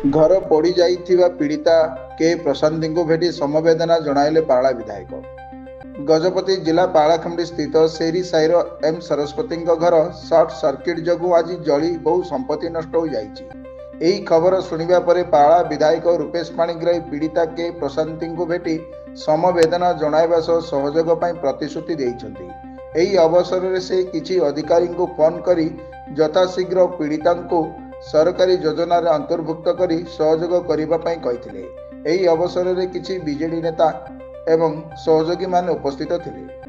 घर पोड़ी जाइथिबा पीड़िता के प्रशांति को भेटी समवेदना जणाइले पारला विधायक। गजपति जिला पालाखंडी स्थित सेरी साईर एम सरस्वती घर सर्ट सर्किट जगु आज जली बहु संपत्ति नष्ट हो जाइछि। एही खबर सुनिबा परे पाला विधायक रूपेश पाणिग्राही पीड़िता के प्रशांति को भेटी समवेदना जणाइबा सह सहयोग पई प्रतिश्रुति देइछन्ति। एही अवसर में से किछि अधिकारी को फोन करी यथाशीघ्र पीड़िता को सरकारी योजनार अंतर्भुक्त करी सहयोग करिबा पई कहिथिले। एही अवसर में किछि बीजेडी नेता एवं सहयोगी मान उपस्थित थिले।